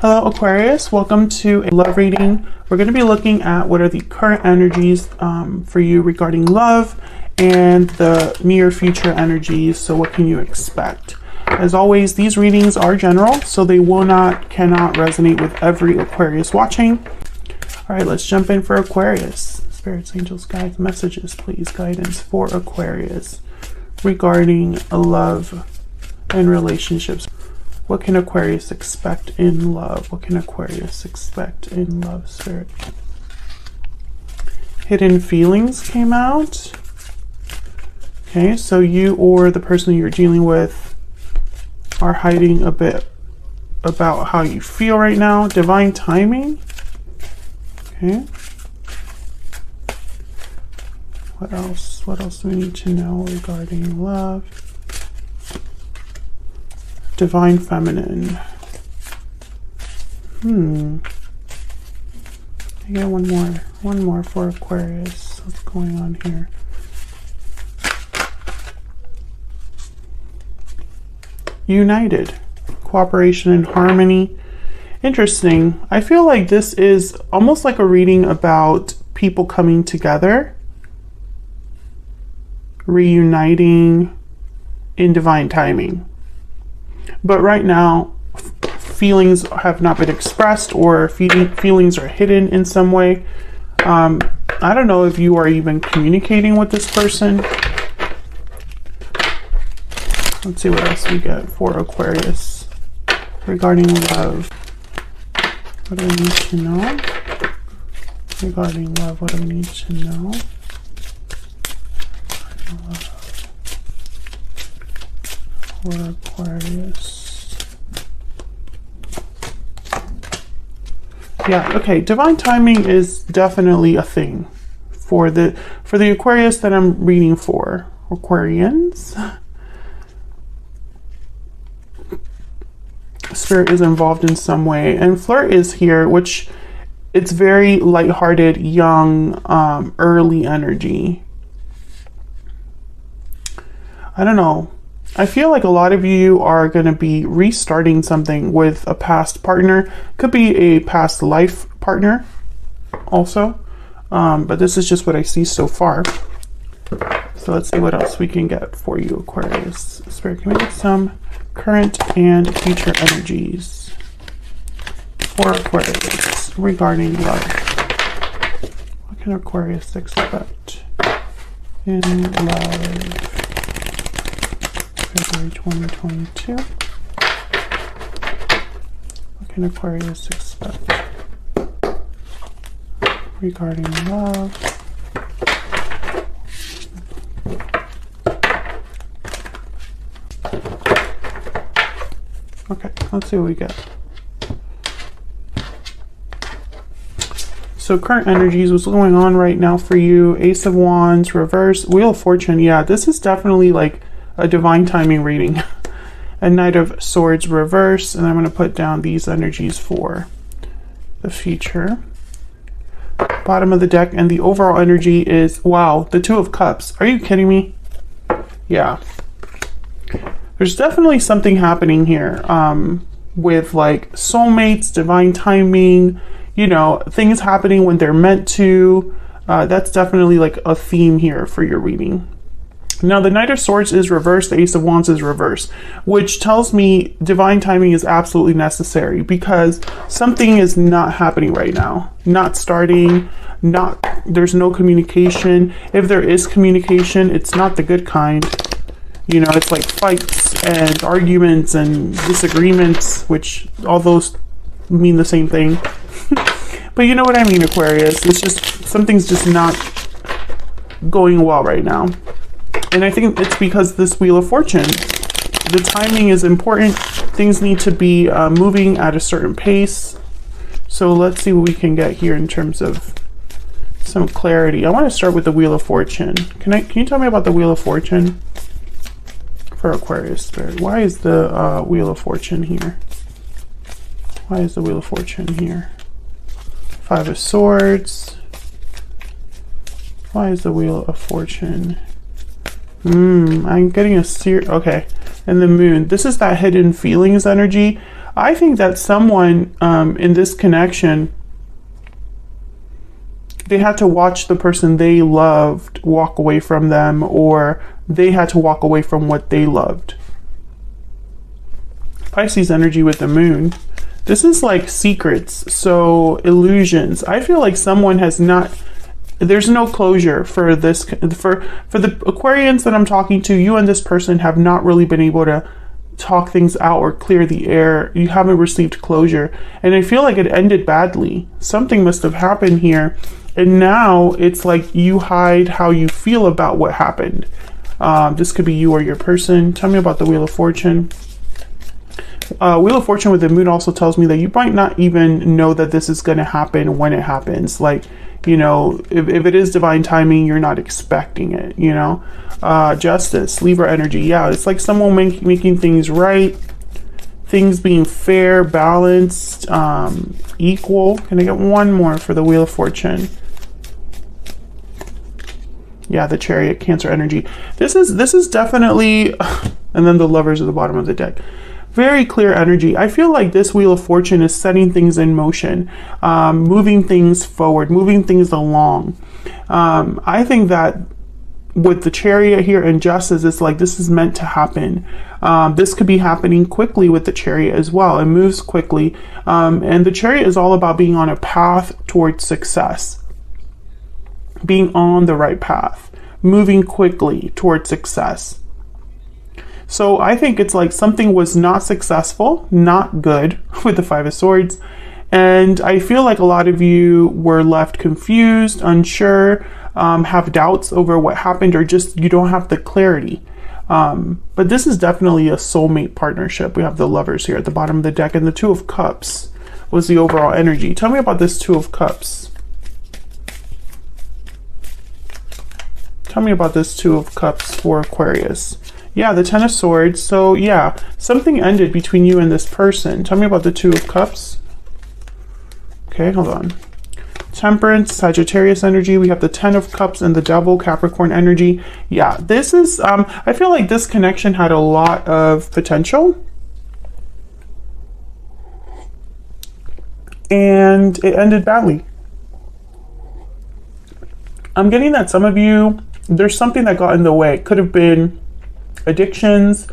Hello Aquarius, welcome to a love reading. We're going to be looking at what are the current energies for you regarding love and the near future energies. So what can you expect? As always, these readings are general, so they cannot resonate with every Aquarius watching. All right, let's jump in for Aquarius. Spirits, angels, guides, messages, please. Guidance for Aquarius regarding love and relationships. What can Aquarius expect in love? What can Aquarius expect in love, Spirit? Hidden feelings came out. Okay, so you or the person you're dealing with are hiding a bit about how you feel right now. Divine timing. Okay. What else? What else do we need to know regarding love? Divine feminine. I get one more for Aquarius. What's going on here? United. Cooperation and harmony. Interesting. I feel like this is almost like a reading about people coming together, reuniting in divine timing. But right now, feelings have not been expressed, or feelings are hidden in some way. I don't know if you are even communicating with this person. Let's see what else we get for Aquarius regarding love. What do we need to know? Regarding love, what do we need to know? For Aquarius. Yeah, okay, divine timing is definitely a thing for the Aquarius that I'm reading for. Aquarians. Spirit is involved in some way, and flirt is here, which it's very lighthearted, young, early energy. I don't know. I feel like a lot of you are going to be restarting something with a past partner. Could be a past life partner also. But this is just what I see so far. So let's see what else we can get for you, Aquarius. Spirit, can we get some current and future energies for Aquarius regarding love? What can Aquarius expect in love? February 2022. What can Aquarius expect regarding love? Okay, let's see what we get. So current energies, what's going on right now for you? Ace of Wands, reverse, Wheel of Fortune. Yeah, this is definitely like a divine timing reading. A Knight of Swords reverse, and I'm going to put down these energies for the future. Bottom of the deck, and the overall energy is, wow, the Two of Cups. Are you kidding me? Yeah. There's definitely something happening here with like soulmates, divine timing, you know, things happening when they're meant to. That's definitely like a theme here for your reading. Now, the Knight of Swords is reversed, the Ace of Wands is reversed, which tells me divine timing is absolutely necessary because something is not happening right now. Not starting, there's no communication. If there is communication, it's not the good kind. You know, it's like fights and arguments and disagreements, which all those mean the same thing. But you know what I mean, Aquarius. It's just, something's just not going well right now. And I think it's because this Wheel of Fortune, the timing is important. Things need to be moving at a certain pace. So let's see what we can get here in terms of some clarity. I want to start with the Wheel of Fortune. Can you tell me about the Wheel of Fortune for Aquarius Spirit? Why is the Wheel of Fortune here? Why is the Wheel of Fortune here? Five of Swords. Why is the Wheel of Fortune? I'm getting a okay. And the Moon. This is that hidden feelings energy. I think that someone in this connection, they had to watch the person they loved walk away from them, or they had to walk away from what they loved. Pisces energy with the moon. This is like secrets, so illusions. I feel like someone has not, there's no closure for this, for the Aquarians that I'm talking to. You and this person have not really been able to talk things out or clear the air. You haven't received closure, and I feel like it ended badly. Something must have happened here, and now it's like you hide how you feel about what happened. This could be you or your person. Tell me about the Wheel of Fortune. Wheel of Fortune with the moon also tells me that you might not even know that this is going to happen when it happens. Like, you know, if it is divine timing, you're not expecting it, you know. Justice, Libra energy. Yeah, it's like someone making things right, things being fair, balanced, equal. Can I get one more for the Wheel of Fortune? Yeah, the Chariot, Cancer energy. This is definitely, and then the Lovers at the bottom of the deck. Very clear energy. I feel like this Wheel of Fortune is setting things in motion, moving things forward, moving things along. I think that with the Chariot here and Justice, it's like this is meant to happen. This could be happening quickly with the Chariot as well. It moves quickly. And the Chariot is all about being on a path towards success, being on the right path, moving quickly towards success. So I think it's like something was not successful, not good with the Five of Swords. And I feel like a lot of you were left confused, unsure, have doubts over what happened, or just you don't have the clarity. But this is definitely a soulmate partnership. We have the Lovers here at the bottom of the deck, and the Two of Cups was the overall energy. Tell me about this Two of Cups. Tell me about this Two of Cups for Aquarius. Yeah, the Ten of Swords. So yeah, something ended between you and this person. Tell me about the Two of Cups. Okay, hold on. Temperance, Sagittarius energy. We have the Ten of Cups and the Devil, Capricorn energy. Yeah, this is, I feel like this connection had a lot of potential. And it ended badly. I'm getting that some of you, there's something that got in the way. It could have been addictions,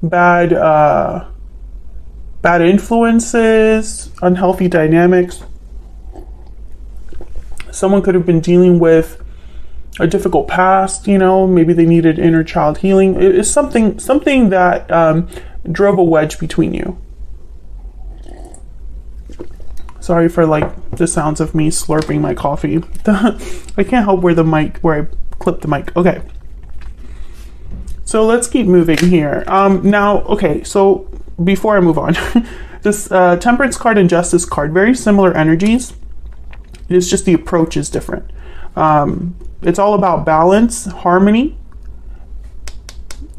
bad influences, unhealthy dynamics. Someone could have been dealing with a difficult past, you know, maybe they needed inner child healing. It is something that drove a wedge between you. Sorry for like the sounds of me slurping my coffee. I can't help where I clip the mic. Okay. So let's keep moving here. Now, okay, so before I move on, this Temperance card and Justice card, very similar energies. It's just the approach is different. It's all about balance, harmony,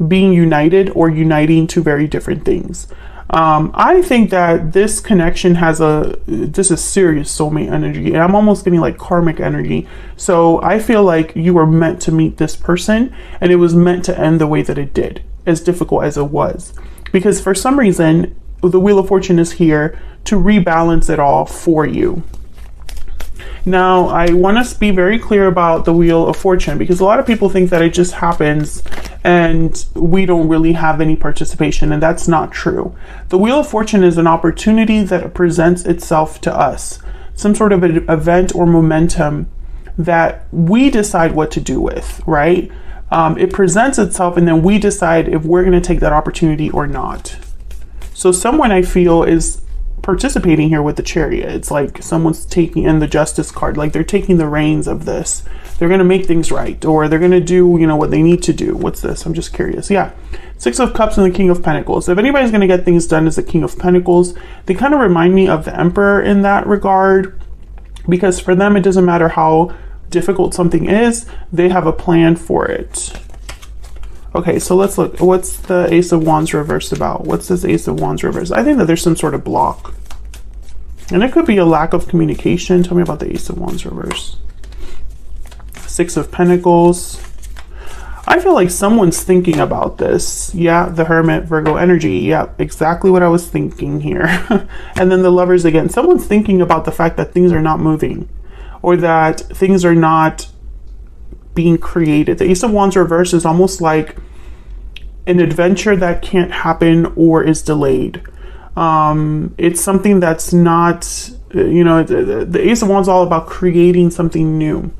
being united, or uniting two very different things. I think that this connection has this is serious soulmate energy, and I'm almost getting like karmic energy. So I feel like you were meant to meet this person, and it was meant to end the way that it did, as difficult as it was. Because for some reason, the Wheel of Fortune is here to rebalance it all for you. Now, I want to be very clear about the Wheel of Fortune, because a lot of people think that it just happens and we don't really have any participation, and that's not true. The Wheel of Fortune is an opportunity that presents itself to us, some sort of an event or momentum that we decide what to do with, right? It presents itself, and then we decide if we're going to take that opportunity or not. So someone, I feel, is participating here with the Chariot. It's like someone's taking in the Justice card, like they're taking the reins of this. They're going to make things right, or they're going to do, you know, what they need to do. What's this? I'm just curious. Yeah. Six of Cups and the King of Pentacles. If anybody's going to get things done as the King of Pentacles, they kind of remind me of the Emperor in that regard, because for them, it doesn't matter how difficult something is, they have a plan for it. Okay, so let's look. What's the Ace of Wands reversed about? What's this Ace of Wands reversed? I think that there's some sort of block. And it could be a lack of communication. Tell me about the Ace of Wands reverse. Six of Pentacles. I feel like someone's thinking about this. Yeah, the Hermit, Virgo energy. Yeah, exactly what I was thinking here. And then the Lovers again. Someone's thinking about the fact that things are not moving, or that things are not being created. The Ace of Wands reverse is almost like an adventure that can't happen or is delayed. It's something that's not, you know, the Ace of Wands is all about creating something new,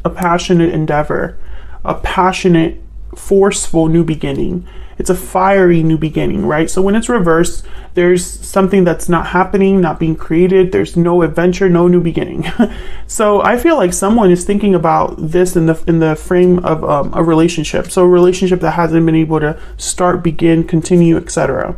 a passionate endeavor, a passionate, forceful new beginning. It's a fiery new beginning, right? So when it's reversed, there's something that's not happening, not being created. There's no adventure, no new beginning. So I feel like someone is thinking about this in the frame of a relationship. So a relationship that hasn't been able to start, begin, continue, etc.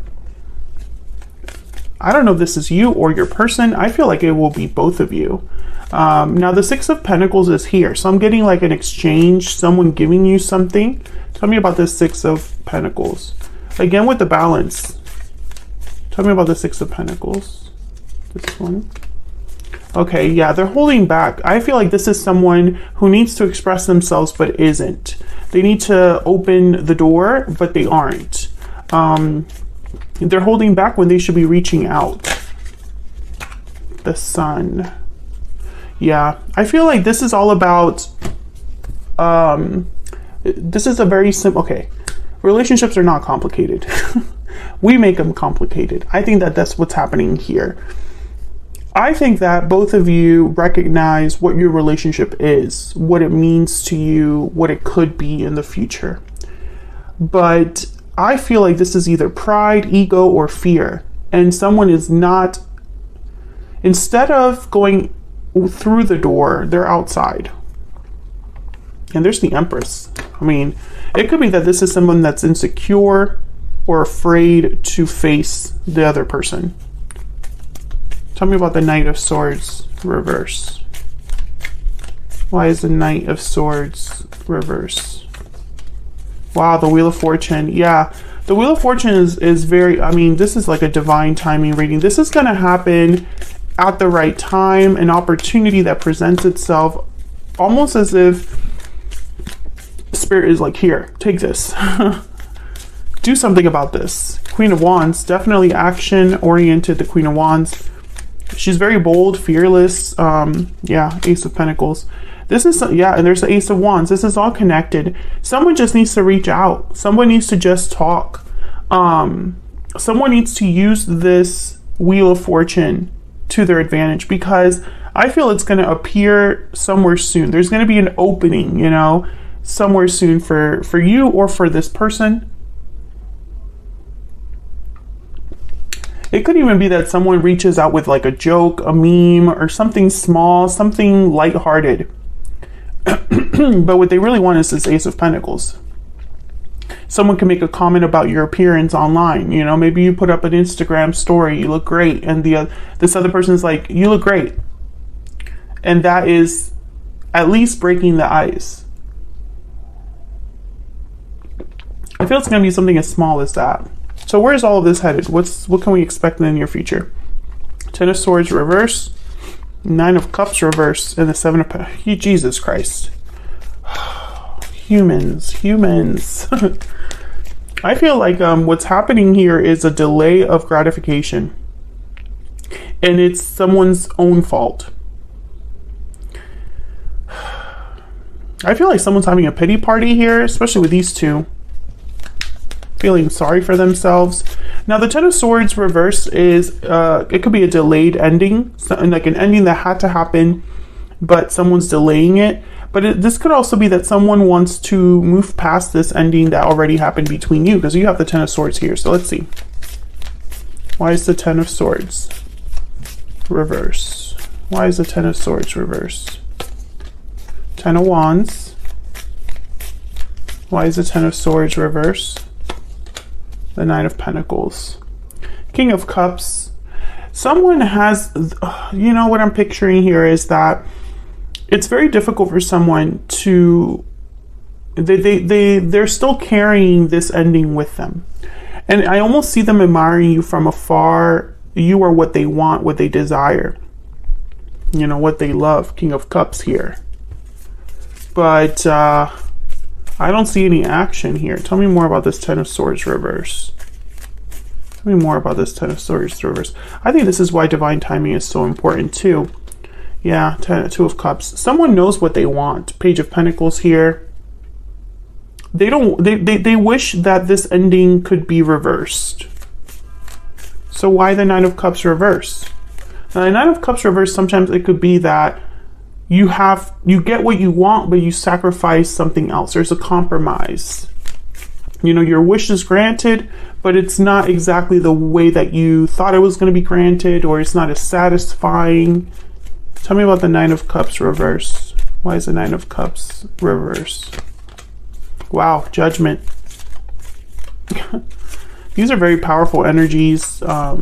I don't know if this is you or your person. I feel like it will be both of you. Now the Six of Pentacles is here. So I'm getting like an exchange, someone giving you something. Tell me about this Six of Pentacles. Again with the balance. Tell me about the Six of Pentacles. This one. Okay, yeah, they're holding back. I feel like this is someone who needs to express themselves but isn't. They need to open the door, but they aren't. They're holding back when they should be reaching out. The Sun. Yeah, I feel like this is all about, this is a very simple, okay, relationships are not complicated. We make them complicated. I think that that's what's happening here. I think that both of you recognize what your relationship is, what it means to you, what it could be in the future. But I feel like this is either pride, ego, or fear. And someone is not, instead of going through the door, they're outside. And there's the Empress. I mean, it could be that this is someone that's insecure or afraid to face the other person. Tell me about the Knight of Swords reverse. Why is the Knight of Swords reverse? Wow, the Wheel of Fortune. Yeah, the Wheel of Fortune is very, I mean, this is like a divine timing reading. This is going to happen at the right time, an opportunity that presents itself, almost as if Spirit is like, here, take this. Do something about this. Queen of Wands, definitely action oriented, the Queen of Wands. She's very bold, fearless. Yeah, Ace of Pentacles. This is, yeah, and there's the Ace of Wands. This is all connected. Someone just needs to reach out. Someone needs to just talk. Someone needs to use this Wheel of Fortune to their advantage, because I feel it's going to appear somewhere soon. There's going to be an opening, you know, somewhere soon for you or for this person. It could even be that someone reaches out with like a joke, a meme, or something small, something lighthearted. But what they really want is this Ace of Pentacles. Someone can make a comment about your appearance online. You know, maybe you put up an Instagram story, you look great, and this other person's like, you look great. And that is at least breaking the ice. I feel it's going to be something as small as that. So where's all of this headed? What can we expect in the near future? Ten of Swords reverse, Nine of Cups reverse, and the Seven of Pentacles. Jesus Christ. Humans. I feel like what's happening here is a delay of gratification. And it's someone's own fault. I feel like someone's having a pity party here, especially with these two. Feeling sorry for themselves. Now the Ten of Swords reverse is, it could be a delayed ending, like an ending that had to happen, but someone's delaying it. But this could also be that someone wants to move past this ending that already happened between you, because you have the Ten of Swords here. So let's see. Why is the Ten of Swords reverse? Why is the Ten of Swords reverse? Ten of Wands. Why is the Ten of Swords reverse? The Nine of Pentacles. King of Cups. Someone has, you know, what I'm picturing here is that it's very difficult for someone to, they're still carrying this ending with them. And I almost see them admiring you from afar. You are what they want, what they desire, you know, what they love. King of Cups here. But I don't see any action here. Tell me more about this Ten of Swords reverse. Tell me more about this Ten of Swords reverse. I think this is why divine timing is so important too. Yeah, Two of Cups. Someone knows what they want. Page of Pentacles here. They wish that this ending could be reversed. So why the Nine of Cups reverse? Now, the Nine of Cups reverse, sometimes it could be that you get what you want, but you sacrifice something else. There's a compromise. You know, your wish is granted, but it's not exactly the way that you thought it was going to be granted, or it's not as satisfying. Tell me about the Nine of Cups reverse. Why is the Nine of Cups reverse? Wow, Judgment. These are very powerful energies. Tell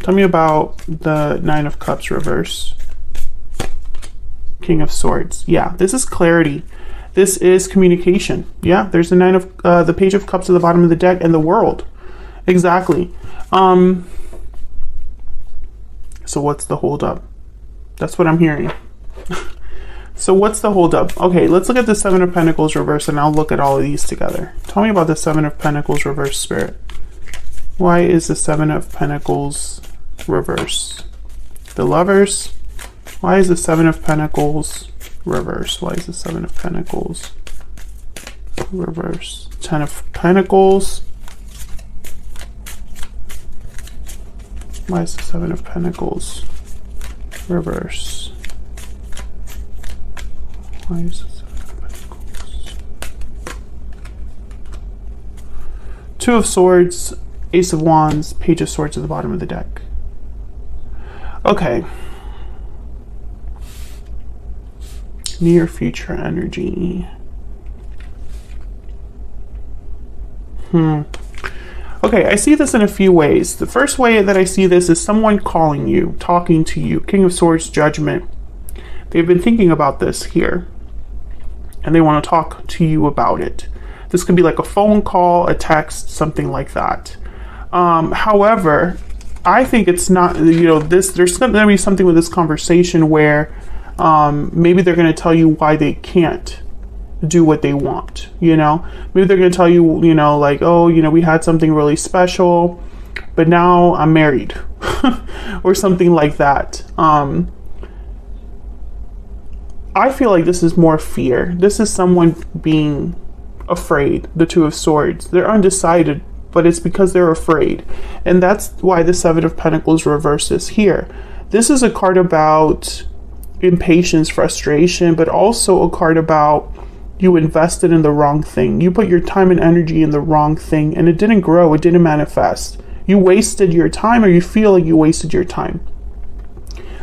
me about the Nine of Cups reverse. King of Swords. Yeah, this is clarity. This is communication. Yeah, there's the Page of Cups at the bottom of the deck, and the World. Exactly. So what's the holdup? That's what I'm hearing. So what's the holdup? Okay, let's look at the Seven of Pentacles reverse, and I'll look at all of these together. Tell me about the Seven of Pentacles reverse, Spirit. Why is the Seven of Pentacles reverse? The Lovers. Why is the Seven of Pentacles reverse? Why is the Seven of Pentacles reverse? Ten of Pentacles. Why is the Seven of Pentacles reverse? Why is the Seven of Pentacles? Two of Swords, Ace of Wands, Page of Swords at the bottom of the deck. Okay. Near future energy. Okay, I see this in a few ways. The first way that I see this is someone calling you, talking to you. King of Swords, Judgment. They've been thinking about this here, and they want to talk to you about it. This could be like a phone call, a text, something like that. However, I think it's not, you know, there's going to be something with this conversation where maybe they're going to tell you why they can't do what they want, you know? Maybe they're going to tell you, you know, like, oh, you know, we had something really special, but now I'm married or something like that. I feel like this is more fear. This is someone being afraid, the Two of Swords. They're undecided, but it's because they're afraid. And that's why the Seven of Pentacles reverses here. This is a card about impatience, frustration, but also a card about you invested in the wrong thing. You put your time and energy in the wrong thing, and it didn't grow, it didn't manifest. You wasted your time, or you feel like you wasted your time.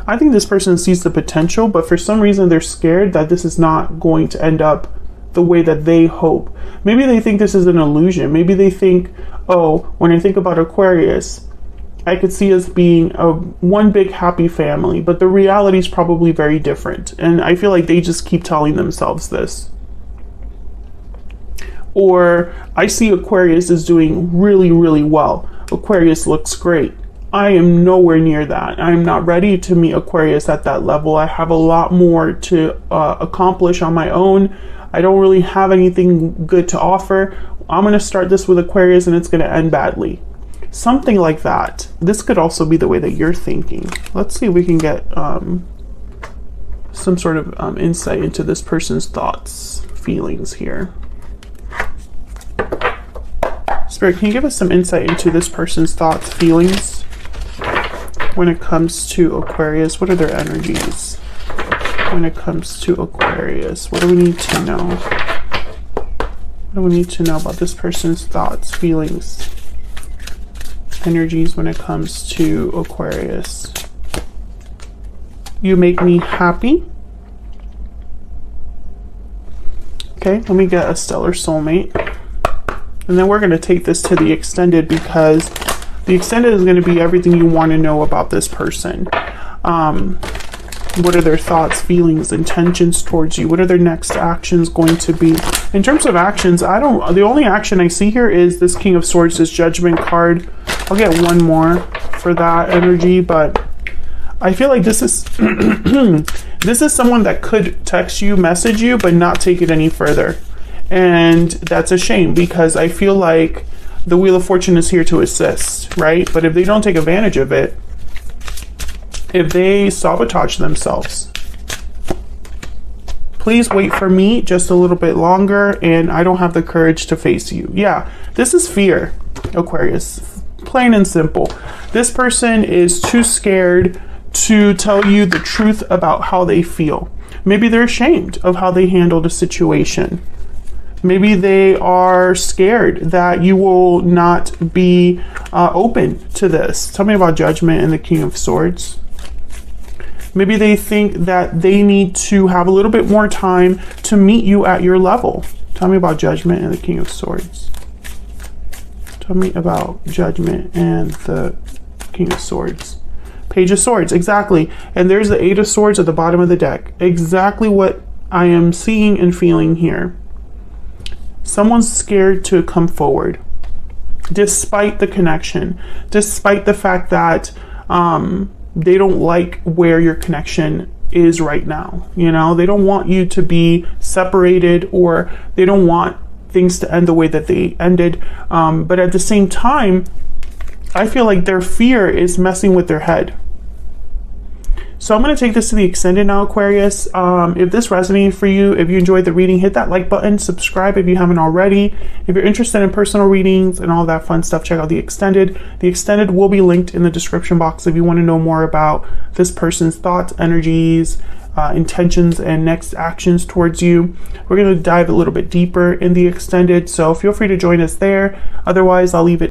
I think this person sees the potential, but for some reason they're scared that this is not going to end up the way that they hope. Maybe they think this is an illusion. Maybe they think, oh, when I think about Aquarius, I could see us being one big happy family, but the reality is probably very different. And I feel like they just keep telling themselves this. Or I see Aquarius is doing really, really well. Aquarius looks great. I am nowhere near that. I'm not ready to meet Aquarius at that level. I have a lot more to accomplish on my own. I don't really have anything good to offer. I'm going to start this with Aquarius and it's going to end badly. Something like that. This could also be the way that you're thinking. Let's see if we can get some sort of insight into this person's thoughts, feelings here. Spirit, can you give us some insight into this person's thoughts, feelings when it comes to Aquarius? What are their energies when it comes to Aquarius? What do we need to know? What do we need to know about this person's thoughts, feelings, energies when it comes to Aquarius? You make me happy. Okay, let me get a stellar soulmate. And then we're going to take this to the extended, because the extended is going to be everything you want to know about this person. What are their thoughts, feelings, intentions towards you? What are their next actions going to be? In terms of actions, the only action I see here is this King of Swords, this Judgment card. I'll get one more for that energy, but I feel like this is this is someone that could text you, message you, but not take it any further. And that's a shame, because I feel like the Wheel of Fortune is here to assist, right? But if they don't take advantage of it, if they sabotage themselves, please wait for me just a little bit longer, and I don't have the courage to face you. Yeah, this is fear, Aquarius. Plain and simple. This person is too scared to tell you the truth about how they feel. Maybe they're ashamed of how they handled a situation. Maybe they are scared that you will not be open to this. Tell me about Judgment and the King of Swords. Maybe they think that they need to have a little bit more time to meet you at your level. Tell me about Judgment and the King of Swords. Tell me about Judgment and the King of Swords. Page of Swords, exactly. And there's the Eight of Swords at the bottom of the deck. Exactly what I am seeing and feeling here. Someone's scared to come forward, despite the connection, despite the fact that they don't like where your connection is right now. You know, they don't want you to be separated, or they don't want things to end the way that they ended. But at the same time, I feel like their fear is messing with their head. So I'm going to take this to the extended now, Aquarius. If this resonated for you, if you enjoyed the reading, hit that like button, subscribe if you haven't already. If you're interested in personal readings and all that fun stuff, check out the extended. The extended will be linked in the description box if you want to know more about this person's thoughts, energies, intentions, and next actions towards you. We're going to dive a little bit deeper in the extended, so feel free to join us there. Otherwise, I'll leave it